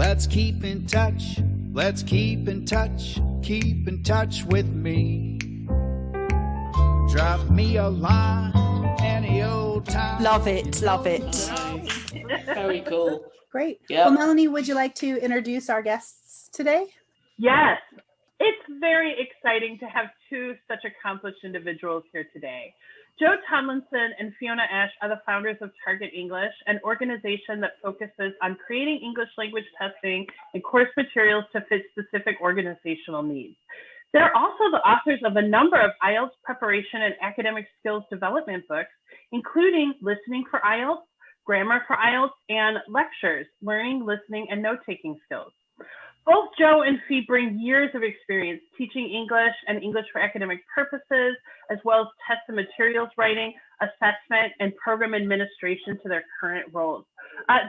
Let's keep in touch. Let's keep in touch. Keep in touch with me. Drop me a line any old time. Love it, love it. Very cool. Great. Yep. Well, Melanie, would you like to introduce our guests today? Yes, it's very exciting to have two such accomplished individuals here today. Jo Tomlinson and Fiona Ash are the founders of Target English, an organization that focuses on creating English language testing and course materials to fit specific organizational needs. They're also the authors of a number of IELTS preparation and academic skills development books, including Listening for IELTS, Grammar for IELTS, and Lectures, Learning, Listening, and Note-Taking Skills. Both Jo and Fee bring years of experience teaching English and English for academic purposes, as well as test and materials writing, assessment, and program administration to their current roles.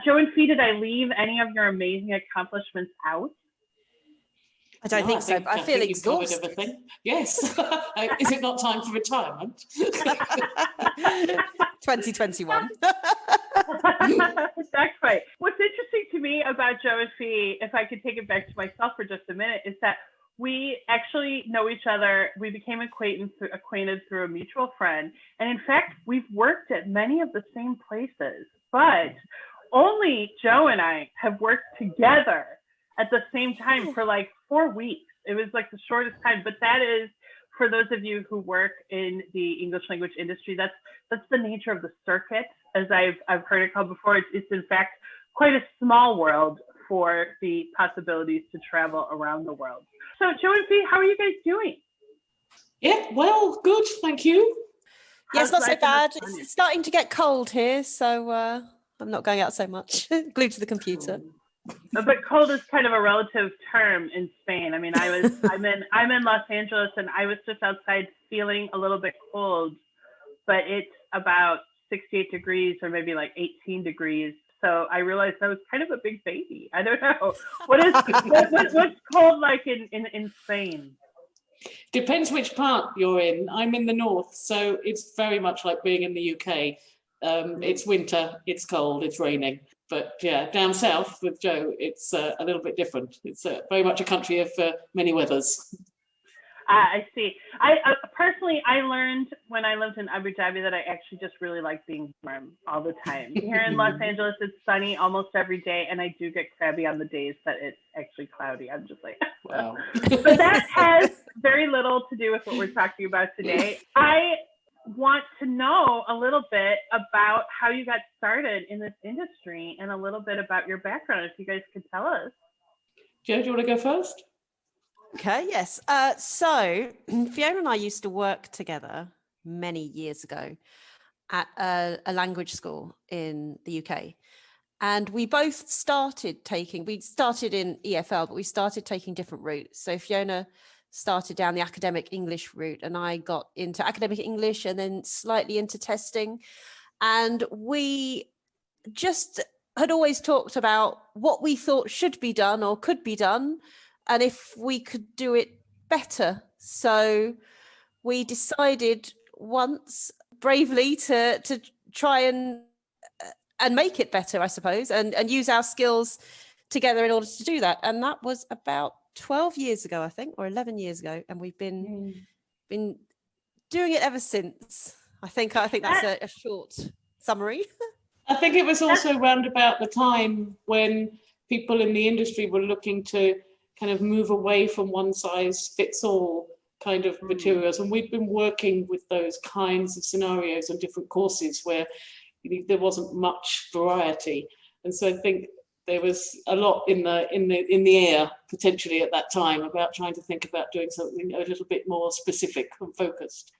Jo and Fee, did I leave any of your amazing accomplishments out? I don't think so, but I feel exhausted. You've covered everything. Yes. Is it not time for retirement? 2021. That's right. What's interesting to me about Jo and Fee, if I could take it back to myself for just a minute, is that we actually know each other. We became acquainted through a mutual friend. And in fact, we've worked at many of the same places, but only Jo and I have worked together at the same time for like 4 weeks. It was like the shortest time, but that is, for those of you who work in the English language industry, that's the nature of the circuit, as I've heard it called before. It's in fact quite a small world for the possibilities to travel around the world. So Jo and Fee, how are you guys doing? Yeah, well, good, thank you. Yes, not so bad. It's starting to get cold here, so I'm not going out so much. Glued to the computer. But cold is kind of a relative term in Spain. I mean, I'm in Los Angeles, and I was just outside feeling a little bit cold, but it's about 68 degrees or maybe like 18 degrees. So I realized I was kind of a big baby. I don't know. What's cold like in Spain? Depends which part you're in. I'm in the north, so it's very much like being in the UK. It's winter, it's cold, it's raining. But yeah, down south with Jo, it's a little bit different. It's very much a country of many weathers. I see. I personally, I learned when I lived in Abu Dhabi that I actually just really like being warm all the time. Here in Los Angeles, it's sunny almost every day, and I do get crabby on the days that it's actually cloudy. I'm just like, wow. But that has very little to do with what we're talking about today. I want to know a little bit about how you got started in this industry and a little bit about your background, if you guys could tell us. Jo, do you want to go first? Okay, yes. So Fiona and I used to work together many years ago at a language school in the UK. And we both started we started in EFL, but we started taking different routes. So Fiona started down the academic English route, and I got into academic English and then slightly into testing. And we just had always talked about what we thought should be done or could be done, and if we could do it better. So we decided once bravely to try and make it better, I suppose, and use our skills together in order to do that. And that was about 12 years ago, I think, or 11 years ago. And we've been doing it ever since. I think that's a short summary. I think it was also around about the time when people in the industry were looking to kind of move away from one size fits all kind of materials. And we've been working with those kinds of scenarios on different courses where there wasn't much variety. And so I think there was a lot in the air potentially at that time about trying to think about doing something a little bit more specific and focused.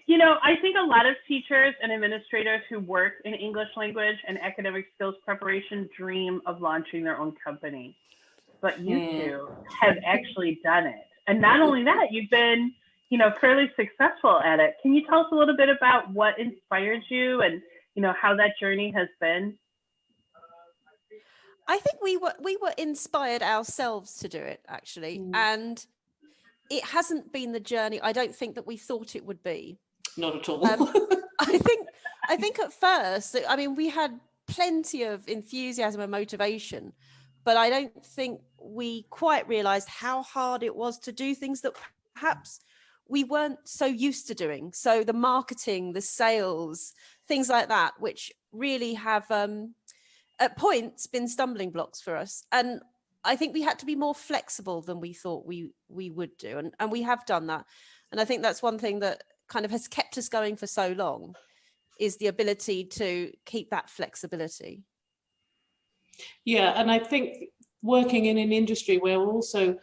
You know, I think a lot of teachers and administrators who work in English language and academic skills preparation dream of launching their own company. But you two have actually done it. And not only that, you've been, fairly successful at it. Can you tell us a little bit about what inspired you and, how that journey has been? I think we were inspired ourselves to do it, actually. And it hasn't been the journey I don't think that we thought it would be. Not at all. I think at first, we had plenty of enthusiasm and motivation, but I don't think we quite realized how hard it was to do things that perhaps we weren't so used to doing. So the marketing, the sales, things like that, which really have at points been stumbling blocks for us. And I think we had to be more flexible than we thought we would do. And we have done that. And I think that's one thing that kind of has kept us going for so long, is the ability to keep that flexibility. Yeah, and I think working in an industry where also,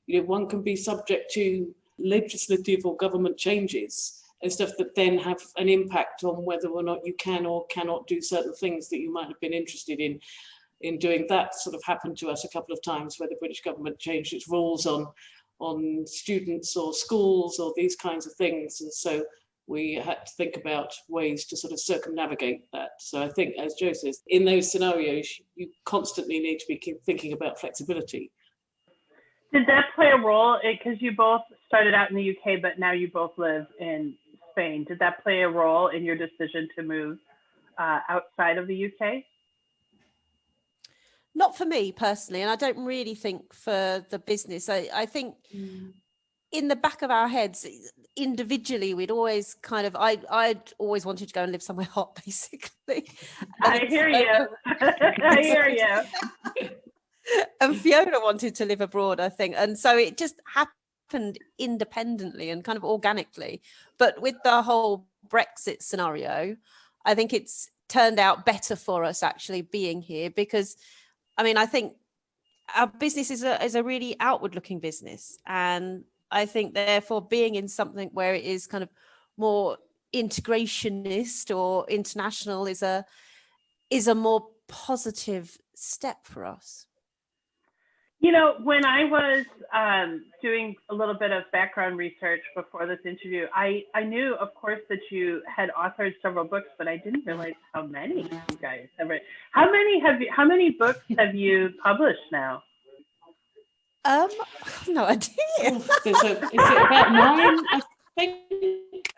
one can be subject to legislative or government changes and stuff that then have an impact on whether or not you can or cannot do certain things that you might have been interested in doing. That sort of happened to us a couple of times, where the British government changed its rules on students or schools or these kinds of things, and so we had to think about ways to sort of circumnavigate that. So I think, as Jo says, in those scenarios, you constantly need to be thinking about flexibility. Did that play a role? Because you both started out in the UK, but now you both live in Spain. Did that play a role in your decision to move outside of the UK? Not for me personally, and I don't really think for the business. I think in the back of our heads, individually, we'd always kind of, I'd always wanted to go and live somewhere hot, basically. I hear you. I hear you. And Fiona wanted to live abroad, I think. And so it just happened independently and kind of organically. But with the whole Brexit scenario, I think it's turned out better for us actually being here, because, I mean, I think our business is a really outward looking business. And I think therefore being in something where it is kind of more integrationist or international is a more positive step for us. When I was doing a little bit of background research before this interview, I knew, of course, that you had authored several books, but I didn't realize how many you guys have written. How many books have you published now? I have no idea. Is it about 9? I think.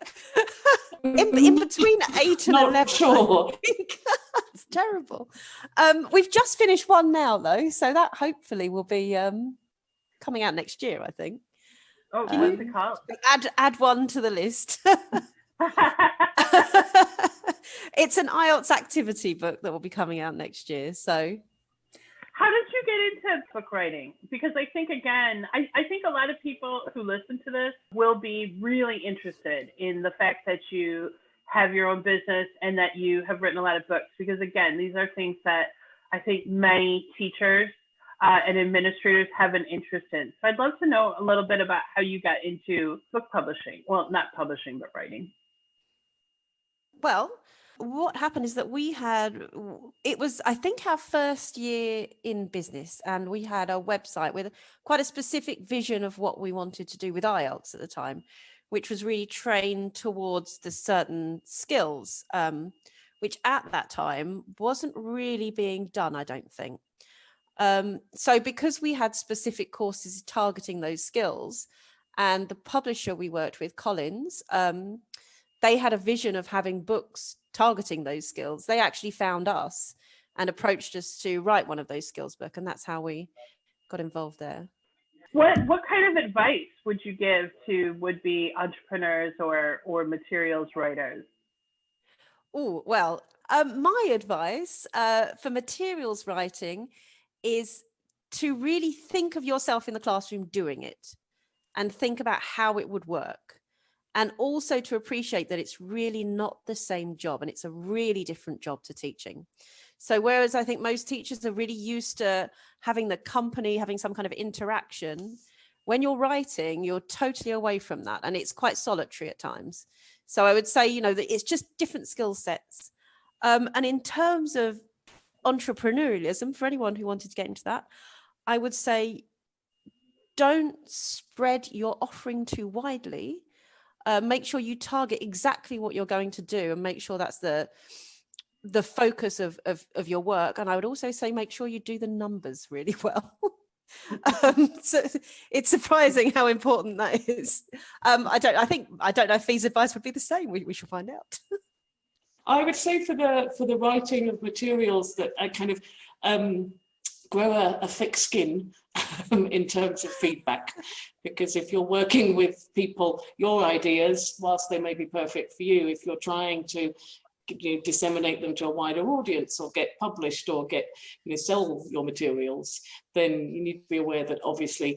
In between 8 and Not 11. sure. It's terrible. We've just finished one now, though, so that hopefully will be coming out next year, I think. Oh, what's it called? Add one to the list. It's an IELTS activity book that will be coming out next year. So, how did you get into book writing? Because I think, again, I think a lot of people who listen to this will be really interested in the fact that you have your own business and that you have written a lot of books. Because, again, these are things that I think many teachers and administrators have an interest in. So I'd love to know a little bit about how you got into book publishing. Well, not publishing, but writing. Well, what happened is that it was, I think, our first year in business, and we had a website with quite a specific vision of what we wanted to do with IELTS at the time, which was really trained towards the certain skills, which at that time wasn't really being done, I don't think. So because we had specific courses targeting those skills, and the publisher we worked with, Collins, they had a vision of having books targeting those skills. They actually found us and approached us to write one of those skills book, and that's how we got involved there. What kind of advice would you give to would-be entrepreneurs or materials writers? Oh, well, my advice for materials writing is to really think of yourself in the classroom doing it and think about how it would work. And also to appreciate that it's really not the same job, and it's a really different job to teaching. So whereas I think most teachers are really used to having the company, having some kind of interaction, when you're writing, you're totally away from that. And it's quite solitary at times. So I would say, that it's just different skill sets. And in terms of entrepreneurialism, for anyone who wanted to get into that, I would say, don't spread your offering too widely. Make sure you target exactly what you're going to do, and make sure that's the focus of your work. And I would also say, make sure you do the numbers really well. So it's surprising how important that is. I don't know if Fee's advice would be the same. We shall find out. I would say for the writing of materials that are kind of grow a thick skin in terms of feedback, because if you're working with people, your ideas, whilst they may be perfect for you, if you're trying to disseminate them to a wider audience or get published or get sell your materials, then you need to be aware that obviously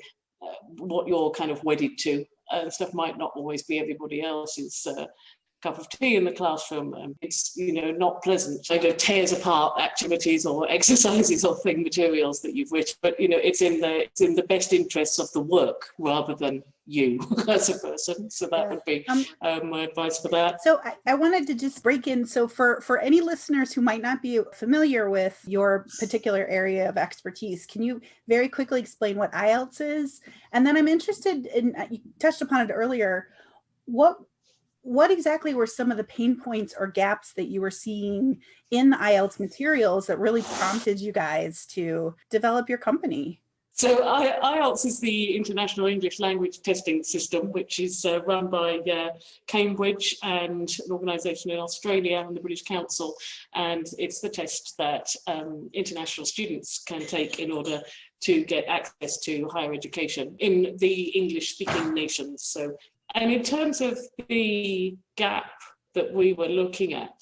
what you're kind of wedded to stuff might not always be everybody else's cup of tea in the classroom. It's not pleasant. So it tears apart activities or exercises or thing materials that you've written, but it's in the best interests of the work rather than you as a person. So that would be my advice for that. So I wanted to just break in. So for any listeners who might not be familiar with your particular area of expertise, can you very quickly explain what IELTS is? And then I'm interested in, you touched upon it earlier, what exactly were some of the pain points or gaps that you were seeing in the IELTS materials that really prompted you guys to develop your company? So IELTS is the International English Language Testing System, which is run by Cambridge and an organisation in Australia and the British Council. And it's the test that international students can take in order to get access to higher education in the English-speaking nations. So, and in terms of the gap that we were looking at,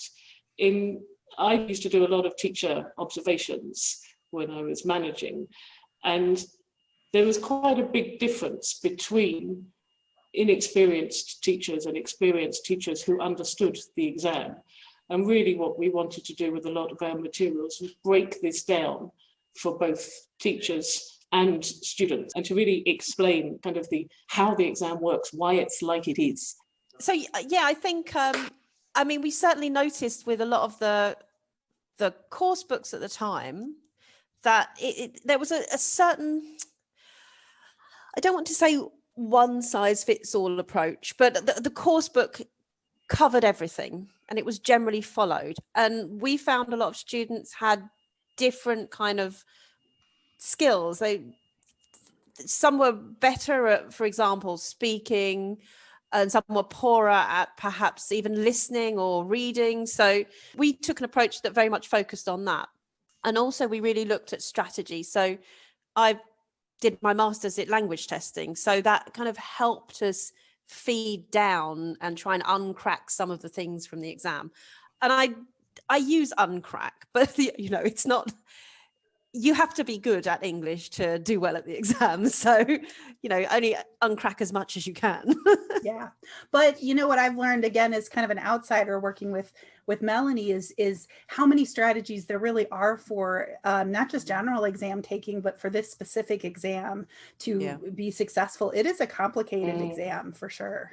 I used to do a lot of teacher observations when I was managing. And there was quite a big difference between inexperienced teachers and experienced teachers who understood the exam. And really what we wanted to do with a lot of our materials was break this down for both teachers and students, and to really explain kind of how the exam works, why it's like it is. So yeah, I think we certainly noticed with a lot of the course books at the time that there was a certain, I don't want to say one size fits all approach, but the course book covered everything and it was generally followed. And we found a lot of students had different kind of skills. Some were better at, for example, speaking, and some were poorer at perhaps even listening or reading. So we took an approach that very much focused on that. And also we really looked at strategy. So I did my master's in language testing. So that kind of helped us feed down and try and uncrack some of the things from the exam. And I use uncrack, but it's not, you have to be good at English to do well at the exam. So, only uncrack as much as you can. Yeah. But what I've learned, again, as kind of an outsider working with Melanie is how many strategies there really are for not just general exam taking, but for this specific exam to be successful. It is a complicated exam for sure.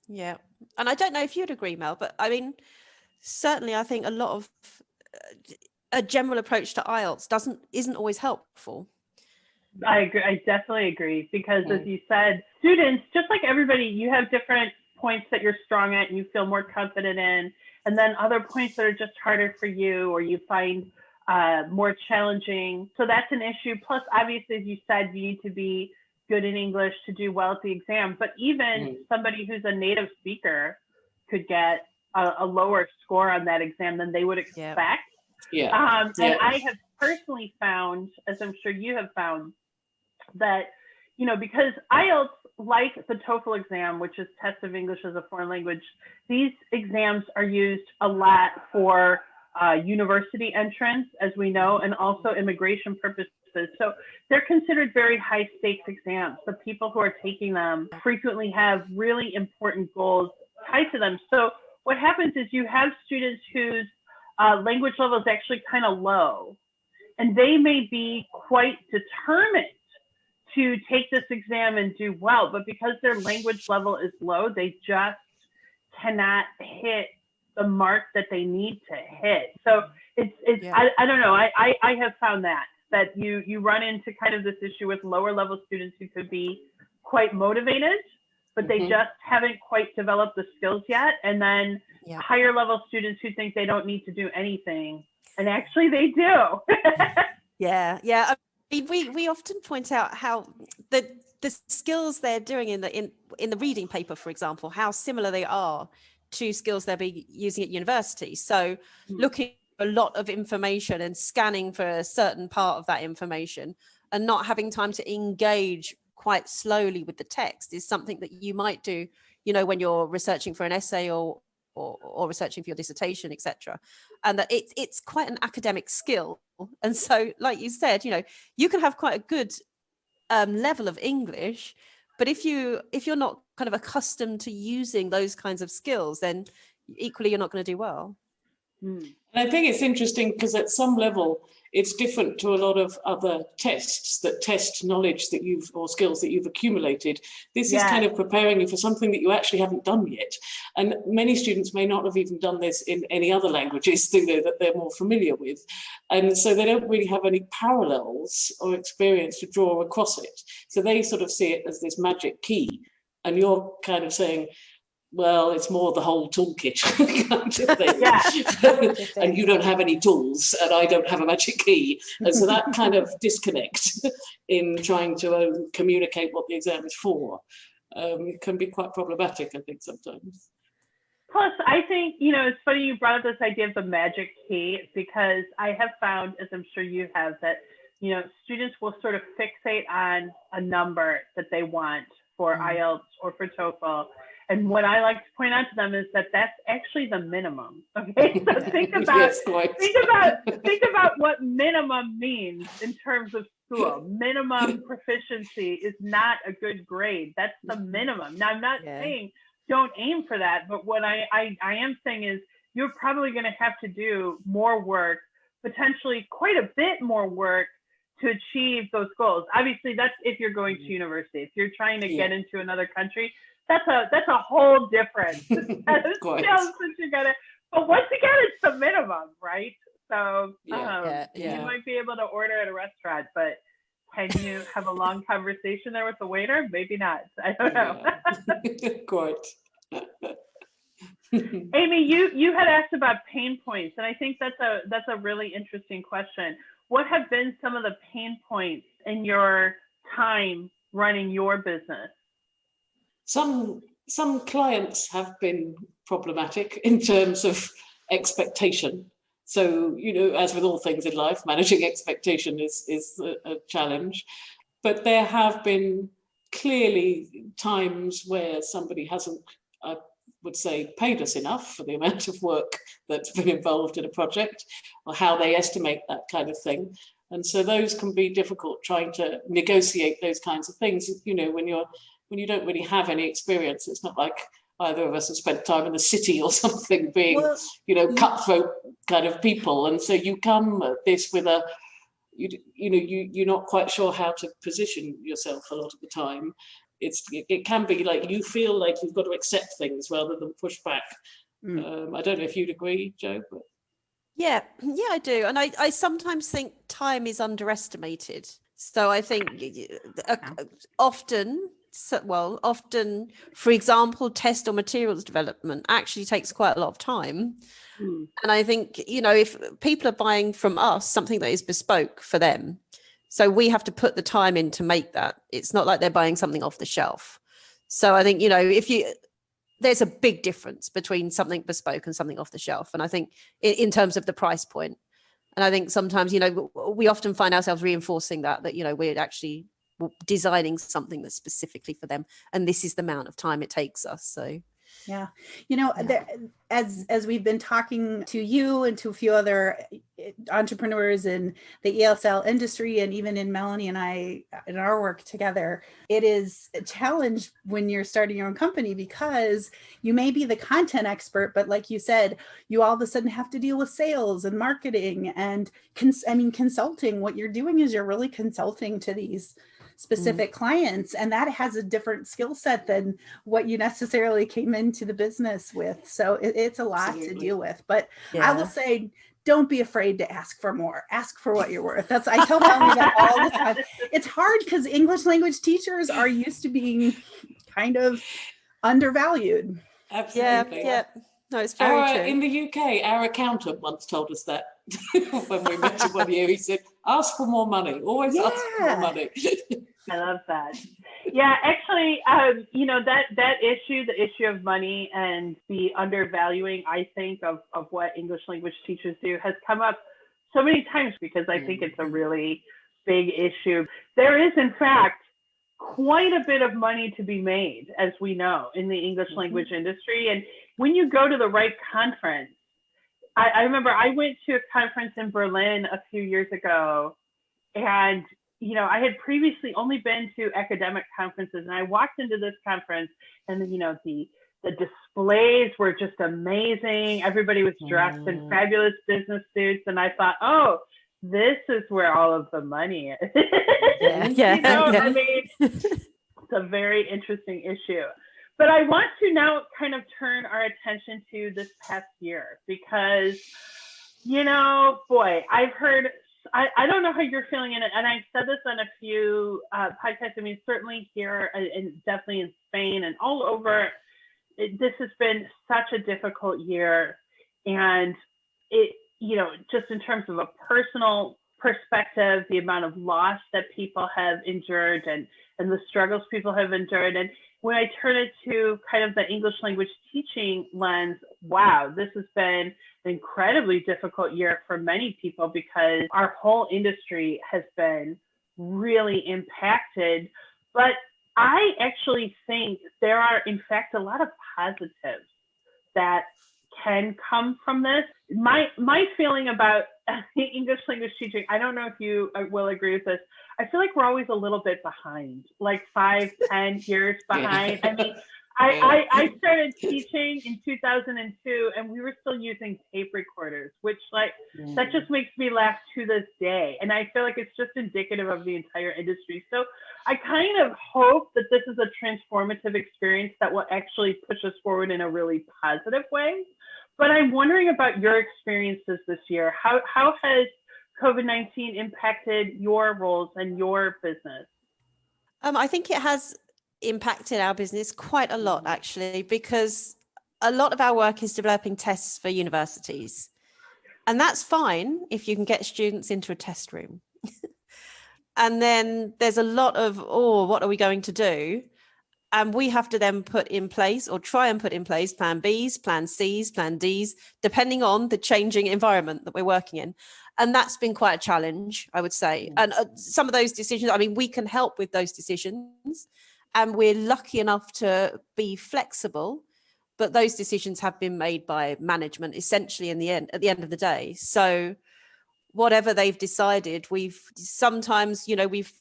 Yeah. And I don't know if you'd agree, Mel, but certainly I think a lot of a general approach to IELTS isn't always helpful. I agree. I definitely agree, because as you said, students, just like everybody, you have different points that you're strong at and you feel more confident in, and then other points that are just harder for you or you find more challenging. So that's an issue. Plus, obviously, as you said, you need to be good in English to do well at the exam. But even somebody who's a native speaker could get a lower score on that exam than they would expect. And I have personally found, as I'm sure you have found, that, because IELTS, like the TOEFL exam, which is Test of English as a Foreign Language, these exams are used a lot for university entrance, as we know, and also immigration purposes. So they're considered very high stakes exams. The people who are taking them frequently have really important goals tied to them. So what happens is you have students whose language level is actually kind of low, and they may be quite determined to take this exam and do well, but because their language level is low, they just cannot hit the mark that they need to hit. So I don't know. I have found that you run into kind of this issue with lower level students who could be quite motivated, but they just haven't quite developed the skills yet. And then higher level students who think they don't need to do anything, and actually they do. Yeah. We often point out how the skills they're doing in the reading paper, for example, how similar they are to skills they'll be using at university. So looking a lot of information and scanning for a certain part of that information and not having time to engage quite slowly with the text is something that you might do, when you're researching for an essay or researching for your dissertation, etc. And that it's quite an academic skill. And so, like you said, you can have quite a good level of English, but if you're not kind of accustomed to using those kinds of skills, then equally you're not going to do well. And I think it's interesting because at some level it's different to a lot of other tests that test knowledge that or skills that you've accumulated. This is kind of preparing you for something that you actually haven't done yet. And many students may not have even done this in any other languages that they're more familiar with. And so they don't really have any parallels or experience to draw across it. So they sort of see it as this magic key. And you're kind of saying, well, it's more the whole toolkit kind of thing. And you don't have any tools and I don't have a magic key. And so that kind of disconnect in trying to communicate what the exam is for can be quite problematic, I think, sometimes. Plus, I think, it's funny you brought up this idea of the magic key, because I have found, as I'm sure you have, that, students will sort of fixate on a number that they want for IELTS or for TOEFL. And what I like to point out to them is that that's actually the minimum. Okay, so think about what minimum means in terms of school. Minimum proficiency is not a good grade. That's the minimum. Now, I'm not saying don't aim for that, but what I am saying is you're probably going to have to do more work, potentially quite a bit more work, to achieve those goals. Obviously, that's if you're going to university. If you're trying to get into another country, that's a whole different skills that you gotta. But once again, it's the minimum, right? So you might be able to order at a restaurant, but can you have a long conversation there with the waiter? Maybe not. I don't know. Quite. Amy, you had asked about pain points, and I think that's a really interesting question. What have been some of the pain points in your time running your business? Some clients have been problematic in terms of expectation. So, as with all things in life, managing expectation is a challenge. But there have been clearly times where somebody hasn't, I would say, paid us enough for the amount of work that's been involved in a project, or how they estimate that kind of thing. And so those can be difficult, trying to negotiate those kinds of things, when you don't really have any experience. It's not like either of us have spent time in the city or something, being, cutthroat kind of people. And so you come at this with you're not quite sure how to position yourself a lot of the time. It can be like you feel like you've got to accept things rather than push back. I don't know if you'd agree, Jo. But... Yeah, I do. And I sometimes think time is underestimated. So I think often, for example, test or materials development actually takes quite a lot of time. And I think, if people are buying from us something that is bespoke for them, so we have to put the time in to make that. It's not like they're buying something off the shelf. So I think, there's a big difference between something bespoke and something off the shelf. And I think in terms of the price point, and I think sometimes, we often find ourselves reinforcing that we're actually designing something that's specifically for them. And this is the amount of time it takes us. So, as we've been talking to you and to a few other entrepreneurs in the ESL industry, and even in Melanie and I in our work together, it is a challenge when you're starting your own company, because you may be the content expert, but like you said, you all of a sudden have to deal with sales and marketing and consulting. What you're doing is you're really consulting to these specific clients, and that has a different skill set than what you necessarily came into the business with. So it's a lot to deal with. But I will say, don't be afraid to ask for more. Ask for what you're worth. I tell Melanie that all the time. It's hard because English language teachers are used to being kind of undervalued. Absolutely. Yeah. No, it's very true. In the UK, our accountant once told us that when we met him one year. He said, ask for more money. Always ask for more money. I love that. Yeah, actually, that issue, the issue of money and the undervaluing, I think, of what English language teachers do has come up so many times because I think it's a really big issue. There is, in fact, quite a bit of money to be made, as we know, in the English language industry. And when you go to the right conference, I remember I went to a conference in Berlin a few years ago, and I had previously only been to academic conferences, and I walked into this conference, and the displays were just amazing. Everybody was dressed in fabulous business suits, and I thought, oh, this is where all of the money is. I mean, it's a very interesting issue. But I want to now kind of turn our attention to this past year because, boy, I've heard. I don't know how you're feeling in it, and I've said this on a few podcasts. I mean, certainly here and definitely in Spain and all over, this has been such a difficult year. And it, just in terms of a personal perspective, the amount of loss that people have endured and the struggles people have endured. And when I turn it to kind of the English language teaching lens, wow, this has been an incredibly difficult year for many people because our whole industry has been really impacted. But I actually think there are, in fact, a lot of positives that can come from this. My feeling about English language teaching, I don't know if you will agree with this. I feel like we're always a little bit behind, like 5-10 years behind. I mean, I started teaching in 2002 and we were still using tape recorders, which that just makes me laugh to this day. And I feel like it's just indicative of the entire industry. So I kind of hope that this is a transformative experience that will actually push us forward in a really positive way. But I'm wondering about your experiences this year. How has COVID-19 impacted your roles and your business? I think it has impacted our business quite a lot, actually, because a lot of our work is developing tests for universities. And that's fine if you can get students into a test room. And then there's a lot of, what are we going to do? And we have to then put in place or try and put in place plan Bs, plan Cs, plan Ds, depending on the changing environment that we're working in. And that's been quite a challenge, I would say. And some of those decisions, I mean, we can help with those decisions. And we're lucky enough to be flexible, but those decisions have been made by management essentially at the end of the day. So whatever they've decided, we've sometimes, we've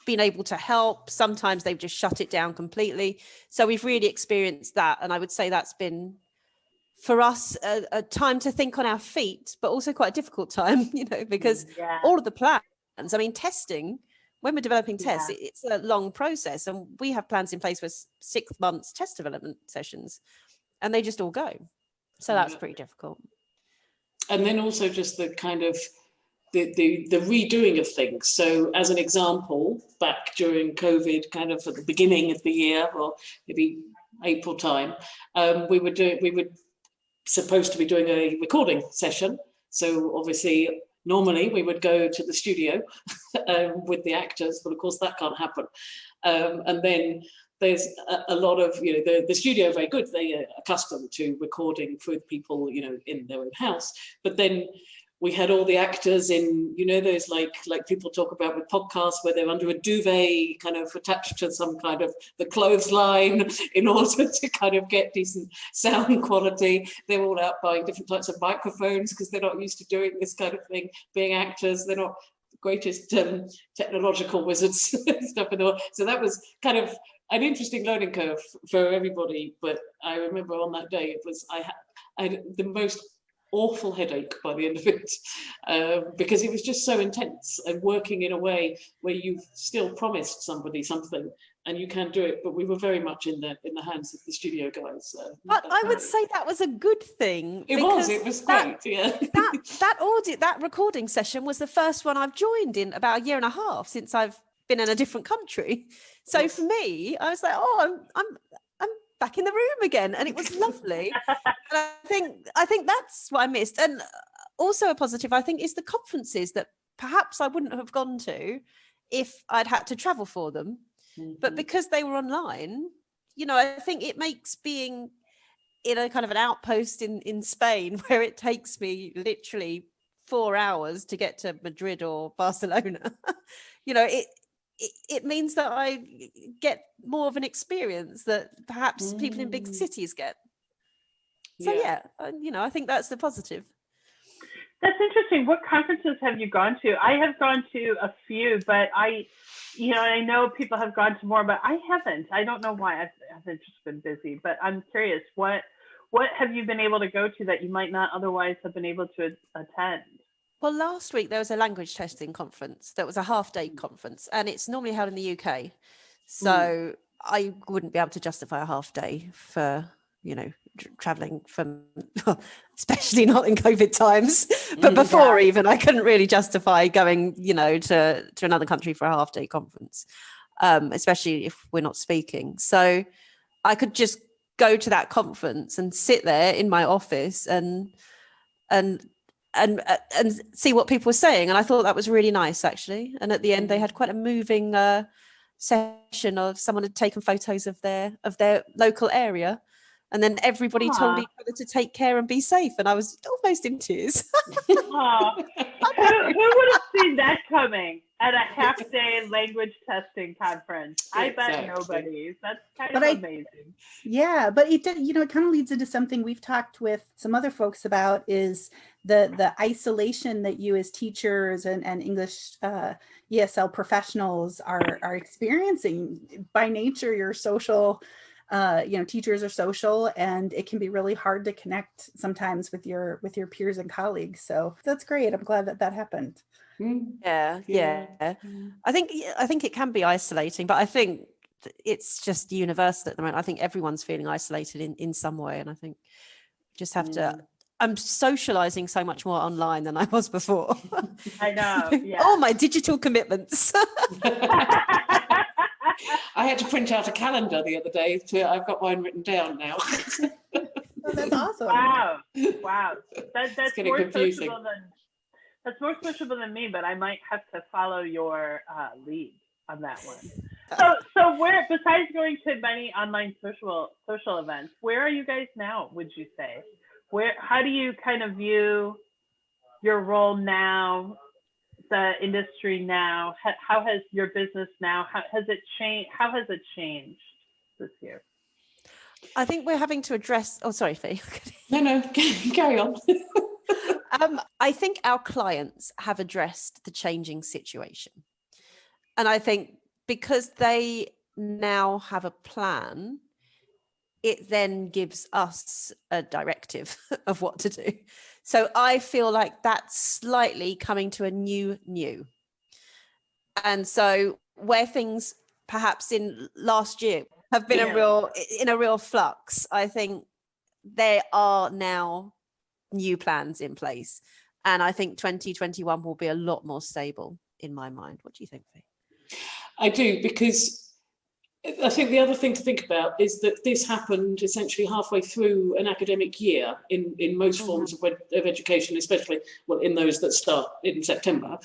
been able to help. Sometimes they've just shut it down completely. So we've really experienced that. And I would say that's been, for us, a time to think on our feet, but also quite a difficult time, because all of the plans, I mean, testing, when we're developing tests, it's a long process. And we have plans in place for 6 months test development sessions, and they just all go. So that's pretty difficult. And then also just the kind of the redoing of things. So as an example, back during COVID, kind of at the beginning of the year, or maybe April time, we were supposed to be doing a recording session. So obviously, normally we would go to the studio with the actors, but of course that can't happen. And then there's a lot of, the studio are very good. They are accustomed to recording with people, in their own house. But then we had all the actors in, those like people talk about with podcasts where they're under a duvet kind of attached to some kind of the clothesline in order to kind of get decent sound quality. They're all out buying different types of microphones because they're not used to doing this kind of thing, being actors. They're not the greatest technological wizards and stuff in the world. So that was kind of an interesting learning curve for everybody. But I remember on that day, I had the most awful headache by the end of it, because it was just so intense and working in a way where you've still promised somebody something and you can do it, but we were very much in the hands of the studio guys. But I would say that was a good thing. It was great. That recording session was the first one I've joined in about 1.5 years since I've been in a different country. So for me, I was like, I'm back in the room again, and it was lovely. And I think that's what I missed. And also a positive, I think, is the conferences that perhaps I wouldn't have gone to if I'd had to travel for them. But because they were online, you know, I think it makes being in a kind of an outpost in Spain, where it takes me literally 4 hours to get to Madrid or Barcelona, you know, it means that I get more of an experience that perhaps people in big cities get. So you know, I think that's the positive. That's interesting. What conferences have you gone to? I have gone to a few, but I know people have gone to more, but I haven't. I don't know why. I've just been busy, but I'm curious. What have you been able to go to that you might not otherwise have been able to attend? Well, last week there was a language testing conference that was a half-day conference, and it's normally held in the UK. So I wouldn't be able to justify a half day for, you know, traveling from, especially not in COVID times, but before even, I couldn't really justify going, you know, to another country for a half day conference, especially if we're not speaking. So I could just go to that conference and sit there in my office and see what people were saying. And I thought that was really nice, actually. And at the end, they had quite a moving session of someone had taken photos of their local area. And then everybody told each other to take care and be safe. And I was almost in tears. Who would have seen that coming at a half-day language testing conference? I bet nobody. That's kind of amazing. Yeah, but it did, you know, it kind of leads into something we've talked with some other folks about, is the isolation that you as teachers and English ESL professionals are experiencing. By nature, you're social. You know, teachers are social, and it can be really hard to connect sometimes with your peers and colleagues. So that's great. I'm glad that happened. Yeah. I think it can be isolating, but I think it's just universal at the moment. I think everyone's feeling isolated in some way, and I think we just have to. I'm socializing so much more online than I was before. I know. Yeah. All my digital commitments. I had to print out a calendar the other day. I've got mine written down now. Oh, that's awesome. Wow. That's getting more confusing. sociable than me, but I might have to follow your lead on that one. So where, besides going to many online social events, where are you guys now, would you say? How do you kind of view your role now, the industry now? How has your business now, how has it changed this year? I think we're having to address, oh, sorry, Fee. No, carry on. I think our clients have addressed the changing situation. And I think because they now have a plan, it then gives us a directive of what to do. So I feel like that's slightly coming to a new. And so where things perhaps in last year have been in a real flux, I think there are now new plans in place. And I think 2021 will be a lot more stable in my mind. What do you think, Fee? I do, because I think the other thing to think about is that this happened essentially halfway through an academic year in most forms of education, especially in those that start in September.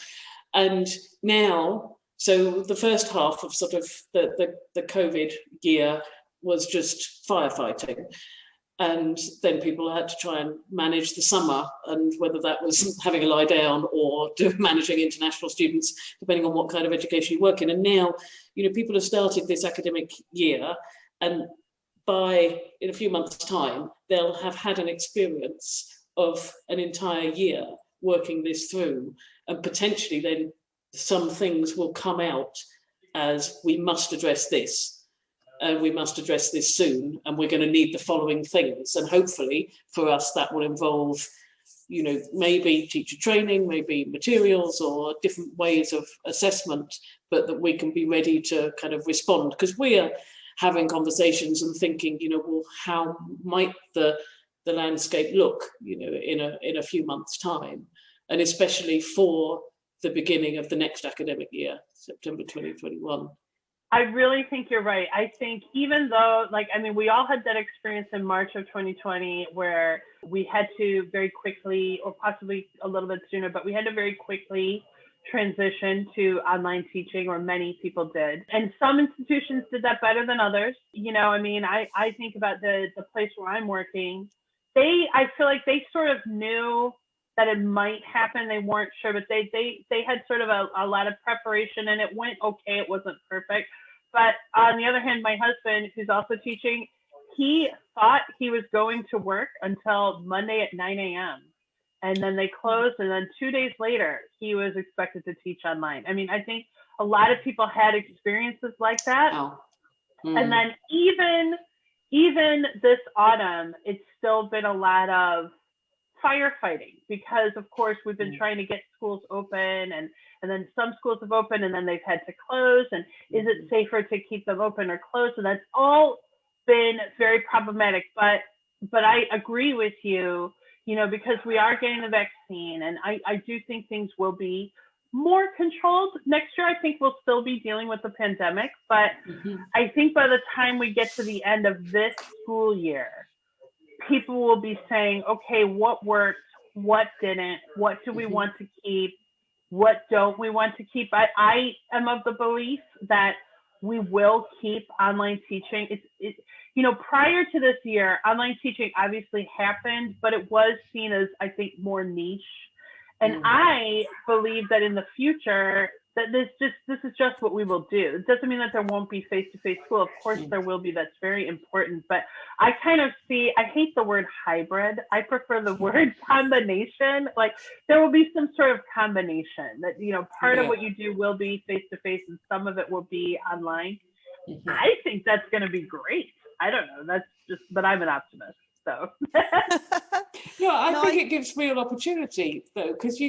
And now, so the first half of sort of the COVID year was just firefighting. And then people had to try and manage the summer, and whether that was having a lie down or managing international students, depending on what kind of education you work in. And now, people have started this academic year, and in a few months' time, they'll have had an experience of an entire year working this through, and potentially then some things will come out as we must address this. And we must address this soon, and we're going to need the following things. And hopefully for us, that will involve, maybe teacher training, maybe materials or different ways of assessment, but that we can be ready to kind of respond. Because we are having conversations and thinking, well, how might the landscape look, in a few months' time, and especially for the beginning of the next academic year, September 2021. I really think you're right. I think even though, we all had that experience in March of 2020 where we had to very quickly, or possibly a little bit sooner, but we had to very quickly transition to online teaching, or many people did. And some institutions did that better than others. You know, I mean, I think about the place where I'm working. I feel like they sort of knew that it might happen. They weren't sure, but they had sort of a lot of preparation, and it went okay. It wasn't perfect. But on the other hand, my husband, who's also teaching, he thought he was going to work until Monday at 9 a.m. And then they closed, and then 2 days later, he was expected to teach online. I mean, I think a lot of people had experiences like that. Oh. And then even this autumn, it's still been a lot of firefighting, because of course we've been trying to get schools open, and then some schools have opened and then they've had to close, and is it safer to keep them open or closed? And that's all been very problematic. But I agree with you, you know, because we are getting the vaccine, and I do think things will be more controlled next year. I think we'll still be dealing with the pandemic, but I think by the time we get to the end of this school year, people will be saying, okay, what worked, what didn't, what do we want to keep, what don't we want to keep? I am of the belief that we will keep online teaching. It's you know, prior to this year, online teaching obviously happened, but it was seen as, I think, more niche. And I believe that in the future, that this is just what we will do. It doesn't mean that there won't be face-to-face school. Of course there will be. That's very important. But I kind of see, I hate the word hybrid. I prefer the word combination. Like, there will be some sort of combination that, you know, part of what you do will be face-to-face and some of it will be online. I think that's going to be great. I don't know. That's just, but I'm an optimist. So. Yeah, I think it gives real opportunity though, because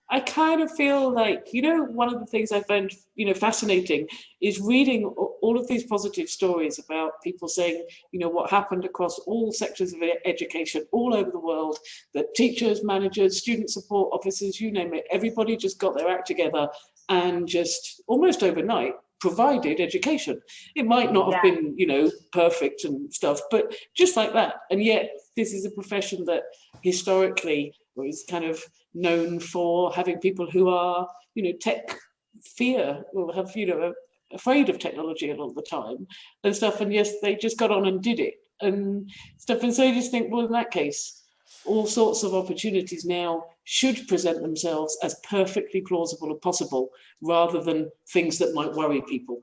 I kind of feel like, you know, one of the things I found, you know, fascinating is reading all of these positive stories about people saying, you know, what happened across all sectors of education all over the world, that teachers, managers, student support officers, you name it, everybody just got their act together and just almost overnight provided education. It might not have been, you know, perfect and stuff, but just like that. And yet this is a profession that historically was kind of known for having people who are, you know, tech fear, or have, you know, afraid of technology a lot of the time and stuff. And yes, they just got on and did it and stuff. And so you just think, well, in that case, all sorts of opportunities now should present themselves as perfectly plausible as possible, rather than things that might worry people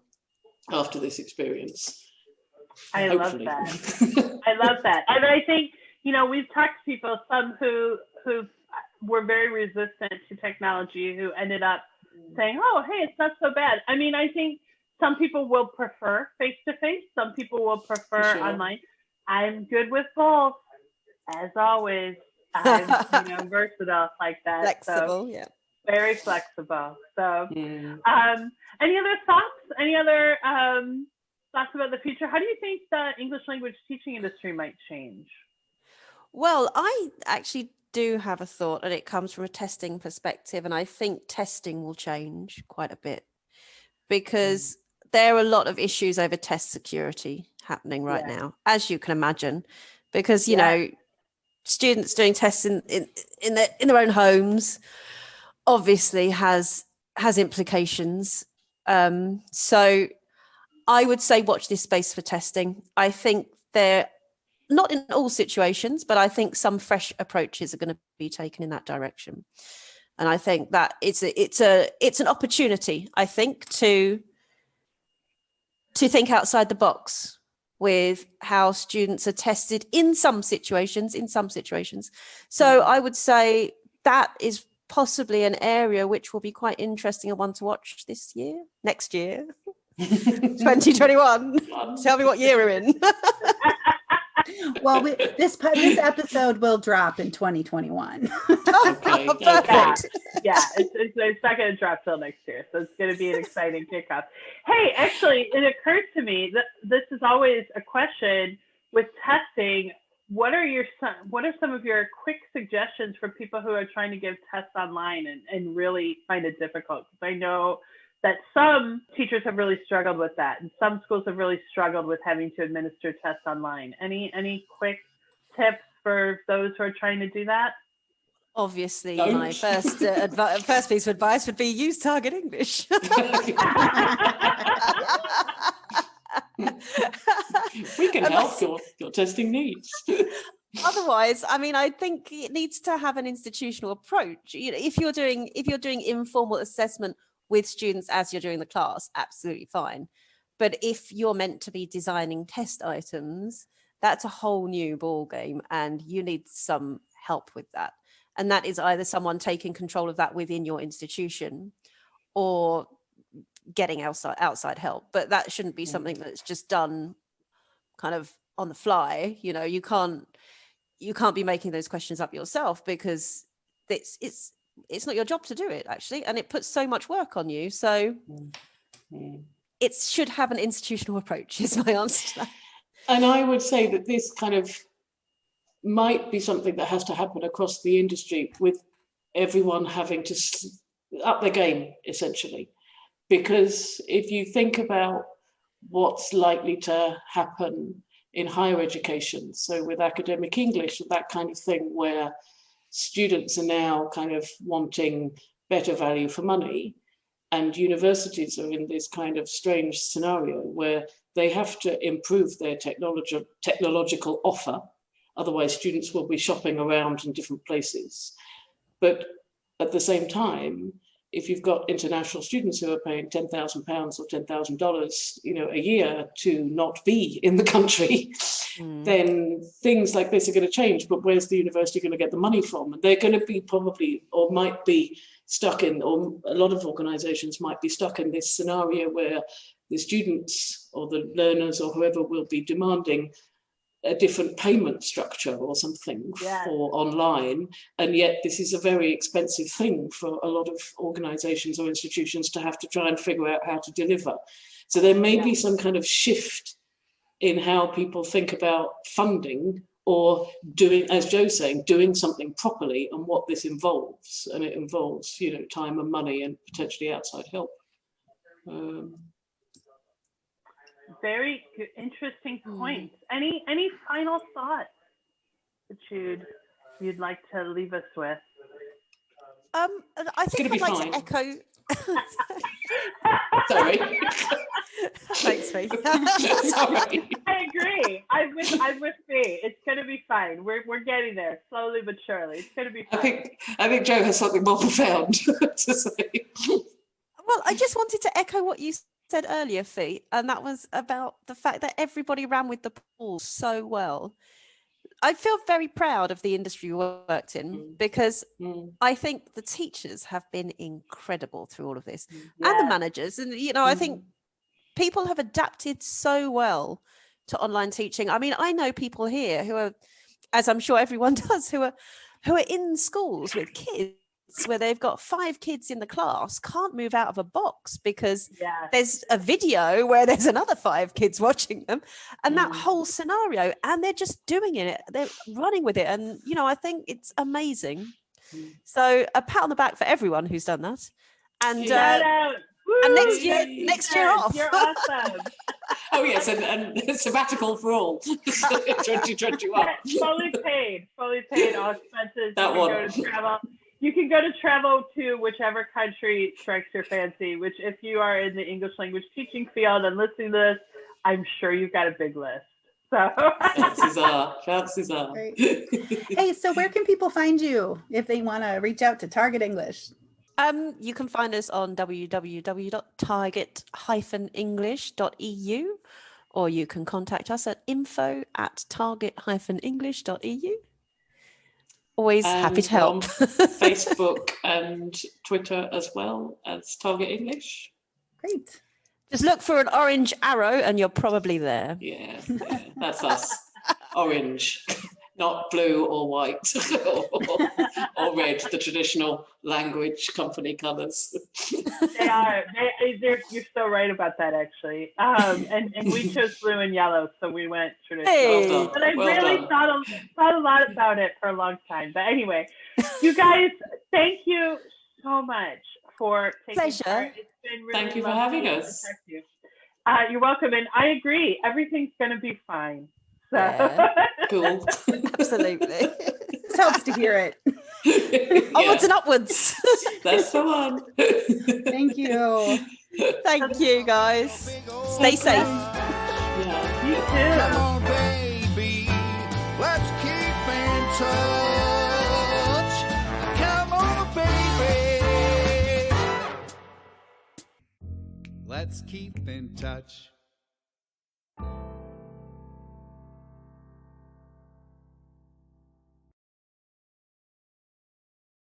after this experience. I love that. I love that. And I think, you know, we've talked to people, some who were very resistant to technology, who ended up saying, oh, hey, it's not so bad. I mean, I think some people will prefer face-to-face. Some people will prefer online. I'm good with both. As always, I'm, you know, versatile like that. Flexible, so very flexible. So, any other thoughts? Any other thoughts about the future? How do you think the English language teaching industry might change? Well, I actually do have a thought, and it comes from a testing perspective, and I think testing will change quite a bit, because there are a lot of issues over test security happening right now, as you can imagine, because, you know, students doing tests in their own homes obviously has implications. So I would say watch this space for testing. I think they're not in all situations, but I think some fresh approaches are going to be taken in that direction. And I think that it's an opportunity, I think, to think outside the box with how students are tested in some situations. So I would say that is possibly an area which will be quite interesting and one to watch next year, 2021. Tell me what year we're in. Well, this episode will drop in 2021. Okay, perfect. It's not going to drop till next year, so it's going to be an exciting kickoff. Hey, actually, it occurred to me that this is always a question with testing. What are some of your quick suggestions for people who are trying to give tests online and really find it difficult? Because I know that some teachers have really struggled with that, and some schools have really struggled with having to administer tests online. Any quick tips for those who are trying to do that? Obviously, Don't. my first first piece of advice would be use target English. We can help your testing needs. Otherwise, I mean, I think it needs to have an institutional approach. You know, if you're doing informal assessment with students as you're doing the class, absolutely fine. But if you're meant to be designing test items, that's a whole new ball game, and you need some help with that. And that is either someone taking control of that within your institution, or getting outside help. But that shouldn't be something that's just done kind of on the fly. You know, you can't be making those questions up yourself, because it's not your job to do it, actually, and it puts so much work on you. So it should have an institutional approach, is my answer to that. And I would say that this kind of might be something that has to happen across the industry, with everyone having to up their game, essentially. Because if you think about what's likely to happen in higher education, so with academic English, that kind of thing, where students are now kind of wanting better value for money, and universities are in this kind of strange scenario where they have to improve their technological offer. Otherwise, students will be shopping around in different places. But at the same time, if you've got international students who are paying £10,000 or $10,000, you know, a year to not be in the country, then things like this are going to change. But where's the university going to get the money from? And they're going to be probably, or might be stuck in, or a lot of organizations might be stuck in this scenario where the students or the learners or whoever will be demanding a different payment structure or something for online, and yet this is a very expensive thing for a lot of organizations or institutions to have to try and figure out how to deliver. So there may be some kind of shift in how people think about funding, or doing, as Jo's saying, doing something properly, and what this involves. And it involves, you know, time and money and potentially outside help. Very good, interesting points. Any final thoughts that you'd like to leave us with? I think I'd like to echo. Sorry. Thanks, Faith. Sorry. I agree. I'm with Faye. It's gonna be fine. We're getting there, slowly but surely. It's gonna be fine. I think Jo has something more profound to say. Well, I just wanted to echo what you said earlier, Fee, and that was about the fact that everybody ran with the ball so well. I feel very proud of the industry we worked in, because I think the teachers have been incredible through all of this, and the managers. And, you know, I think people have adapted so well to online teaching. I mean, I know people here who are, as I'm sure everyone does, who are in schools with kids where they've got 5 kids in the class, can't move out of a box because there's a video where there's another 5 kids watching them, and that whole scenario, and they're just doing it, they're running with it. And, you know, I think it's amazing. So a pat on the back for everyone who's done that. And shout out. And next year off. You're awesome. Oh yes, and sabbatical for all. 2021. Fully paid all expenses. That one. You can go to travel to whichever country strikes your fancy, which, if you are in the English language teaching field and listening to this, I'm sure you've got a big list. So chances are. Great. Hey, so where can people find you if they want to reach out to Target English? You can find us on www.target-english.eu, or you can contact us at info@target-english.eu. Always happy to help. On Facebook and Twitter as well as Target English. Great. Just look for an orange arrow and you're probably there. Yeah, that's us. Orange, not blue or white or red, the traditional language company colours. They are. You're so right about that, actually. And we chose blue and yellow, so we went traditional. Hey. But I really thought a lot about it for a long time. But anyway, you guys, thank you so much for taking Pleasure. part. It's been really Thank you for lovely having to us. talk to you. You're welcome, and I agree. Everything's going to be fine. So. Yeah. Cool. Absolutely. This helps to hear it. Onwards and upwards. That's the one. Thank you. Thank you, guys. Stay safe. Yeah. You Come too. on, baby, let's keep in touch. Come on, baby, let's keep in touch.